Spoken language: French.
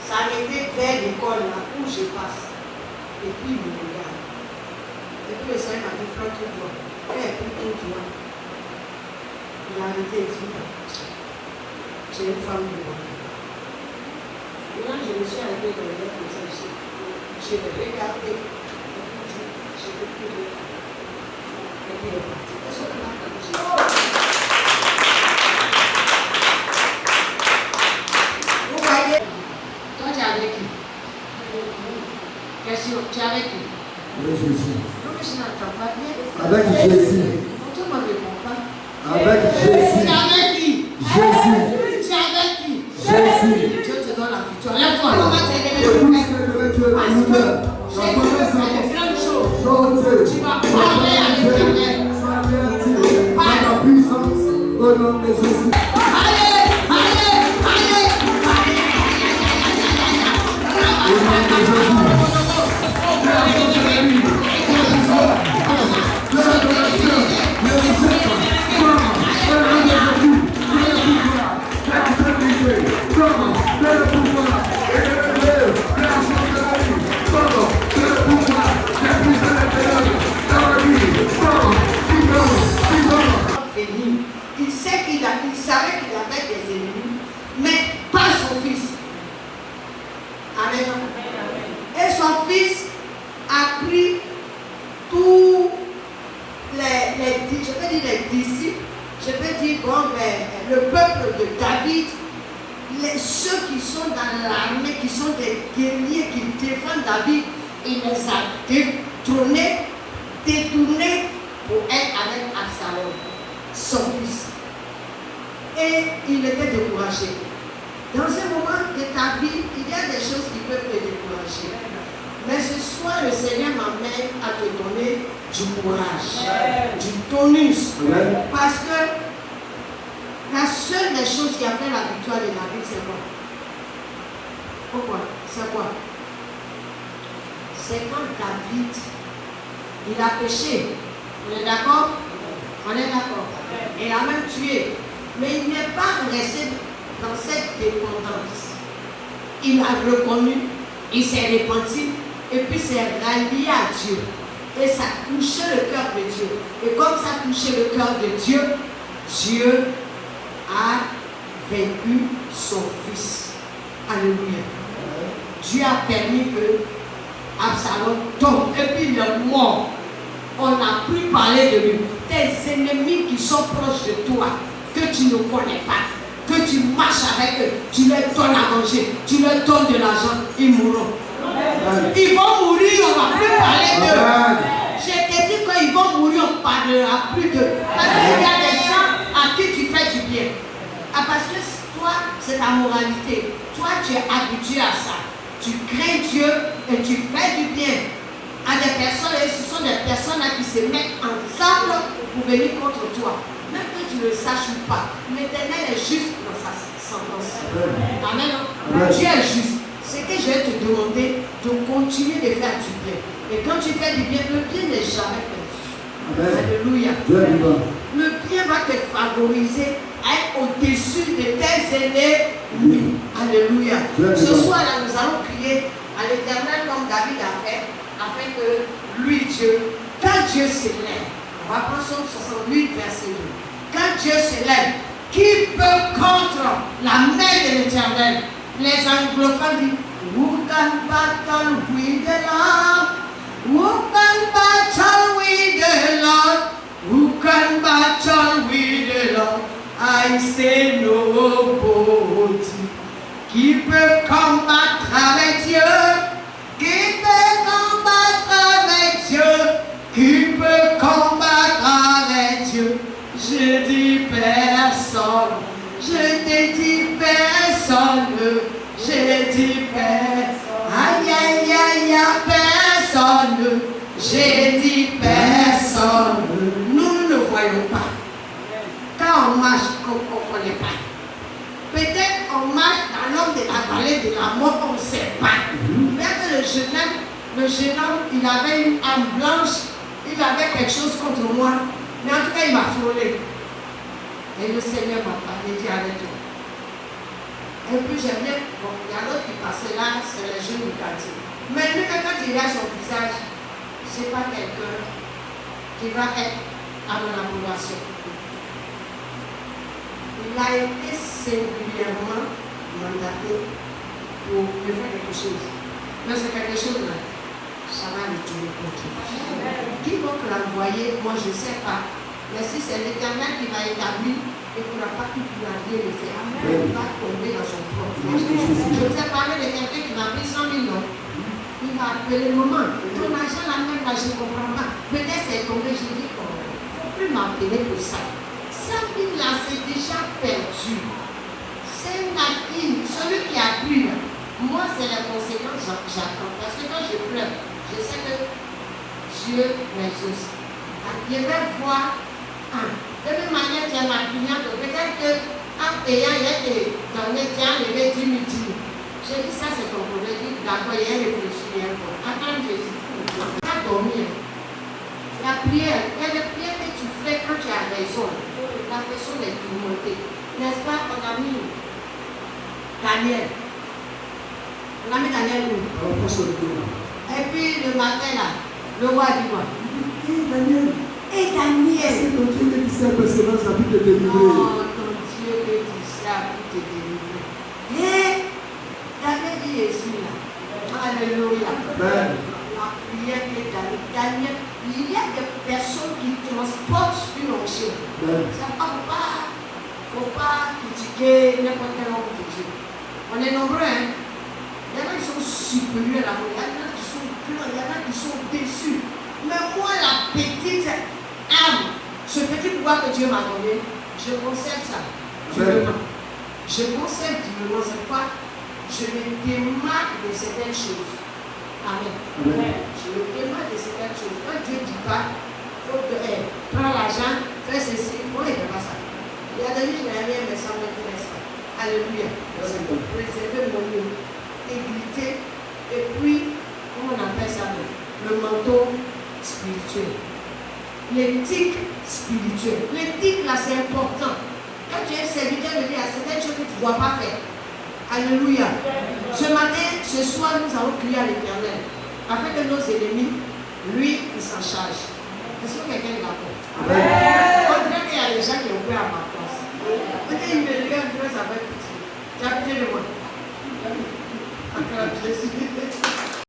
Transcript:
s'arrêter vers l'école là où je passe. Et puis il me regarde. Et puis le Seigneur m'a dit, prends tout droit. Et il a pris tout droit. Il a arrêté et dit, j'ai une femme de moi. Et là, je me suis arrêté dans les comme ça ici. Je l'ai regardé. Je l'ai pris de femme. Et puis il est parti. Est-ce que là, vous voyez? Toi, tu es avec qui? Question, tu es avec qui? Avec Jésus. Non, mais je n'entends pas bien. Avec Jésus. Tout le monde ne répond pas. Avec Jésus. Tu es avec qui? Jésus. Tu es avec qui? Jésus. Dieu te donne la victoire. Lève-toi. On va t'aider. Parce que Jésus fait de grandes choses. Tu vas parler à l'Éternel. Par la puissance au nom de Jésus. Allez, allez, allez, il sait qu'il savait qu'il avait des ennemis, mais pas son fils. Amen. Et son fils a pris tous je peux dire les disciples, je peux dire bon, le peuple de David, ceux qui sont dans l'armée, qui sont des guerriers qui défendent David, il les a détournés pour être avec Absalom, son fils. Et il était découragé. Dans un moment de ta vie, il y a des choses qui peuvent te décourager. Mais ce soir, le Seigneur m'amène à te donner du courage, du tonus. Parce que la seule des choses qui a fait la victoire de David, c'est quoi? Pourquoi? C'est quoi? C'est quand David, il a péché. On est d'accord? On est d'accord. Il a même tué. Mais il n'est pas resté dans cette dépendance. Il a reconnu, il s'est repenti, et puis s'est rallié à Dieu. Et ça a touché le cœur de Dieu. Et comme ça a touché le cœur de Dieu, Dieu a vaincu son fils. Alléluia. Dieu a permis que Absalom tombe. Et puis il est mort. On n'a plus parlé de lui. Tes ennemis qui sont proches de toi, que tu ne connais pas, que tu marches avec eux, tu leur donnes à manger, tu leur donnes de l'argent, ils mourront. Ils vont mourir, on ne va plus parler d'eux. Je t'ai dit qu'ils vont mourir, on ne parlera plus d'eux. Parce qu'il y a des gens à qui tu fais du bien. Ah, parce que toi, c'est ta moralité. Toi, tu es habitué à ça. Tu crains Dieu et tu fais du bien à des personnes. Et ce sont des personnes là qui se mettent ensemble pour venir contre toi. Même que tu ne le saches ou pas. L'Éternel est juste dans sa sentence. Amen. Dieu est juste. C'est que je vais te demander de continuer de faire du bien. Et quand tu fais du bien, le bien n'est jamais perdu. Alléluia. Le bien va te favoriser à être au-dessus de tes ennemis. Alléluia. Ce soir là, nous allons prier à l'Éternel comme David a fait, afin que lui, Dieu, quand Dieu s'élève, on va prendre Psaume 68, verset 2. Quand Dieu s'élève, qui peut contre la main de l'Éternel? Les anglophones disent, who can battle with the Lord? Who can battle with the Lord? Who can battle with the Lord? I say nobody. Qui peut combattre avec Dieu? Qui peut combattre avec Dieu? Qui peut combattre avec Dieu? Je dis personne. Je te dis personne. Je dis personne. Aïe aïe aïe aïe, personne. J'ai dit personne. Nous ne voyons pas. Quand on marche, on ne connaît pas. Peut-être on marche dans l'homme de la vallée de la mort, on ne sait pas. Même le jeune homme, il avait une âme blanche, il avait quelque chose contre moi, mais en tout cas il m'a frôlé. Et le Seigneur m'a parlé, dit arrête-toi. Et puis j'aime bien, bon, il y a l'autre qui passait là, c'est les jeunes du quartier. Mais lui, quand il regarde son visage, c'est pas quelqu'un qui va être à mon approbation. Il a été singulièrement mandaté pour me faire quelque chose. Mais c'est quelque chose là, ça va le tuer contre lui. Quiconque l'a envoyé, moi je ne sais pas. Mais si c'est l'Éternel qui va établir et qu'on n'a pas pu bien le faire, il va tomber dans son propre. Je vous ai parlé de quelqu'un qui m'a pris 100 000 €. Il m'a appelé le moment. Ton argent là même là, je ne comprends pas. Peut-être c'est tombé, je dis qu'il ne faut plus m'appeler pour ça. 100 000 là, c'est déjà perdu. C'est un acquis. Celui qui a pris, moi c'est la conséquence, j'attends. Parce que quand je pleure, je sais que Dieu m'exauce. Je vais voir. De même manière, tu as ma cliente. Peut-être qu'en payant, il a été donné, tu as enlevé 10 000 €. J'ai dit, ça c'est ton problème. Je dis, d'accord, il y a réfléchi un peu. Attends, Jésus, tu vas dormir. La prière, il y a des prières que tu fais quand tu as raison. La personne est tourmentée. N'est-ce pas, on a mis Daniel. On a mis Daniel où? Et puis le matin là, le roi dit quoi? Daniel. Et Daniel. C'est ton Dieu que tu sais persévérance a pu te délivrer. Oh, ton Dieu que tu sais a pu te délivrer. Et Daniel dit Jésus là. Alléluia. Amen. La prière que Daniel, il y a des personnes qui transportent une onction. Ça faut pas critiquer n'importe quel homme de Dieu. On est nombreux, hein. Il y en a qui sont supérieurs à moi, il y en a qui sont pleins, il y en a qui sont déçus. Mais moi, la petite âme, ce petit pouvoir que Dieu m'a donné, je conserve ça. Durement. Je conserve durement cette fois. Je me démarque de certaines choses. Amen. Je me démarque de certaines choses. Quand Dieu ne dit pas, prends l'argent, fais ceci, moi, il ne fait pas ça. Il y a des gens qui n'ont rien, mais ça ne m'intéresse pas. Alléluia. C'est pour préserver mon nom, éviter, et puis, comment on appelle ça, le manteau spirituel. L'éthique spirituelle. L'éthique, là, c'est important. Quand tu es serviteur de Dieu, il y a certaines choses que tu ne dois pas faire. Alléluia. Ce matin, ce soir, nous allons crier à l'Éternel, afin que nos ennemis, lui, il s'en charge. Est-ce que quelqu'un est d'accord?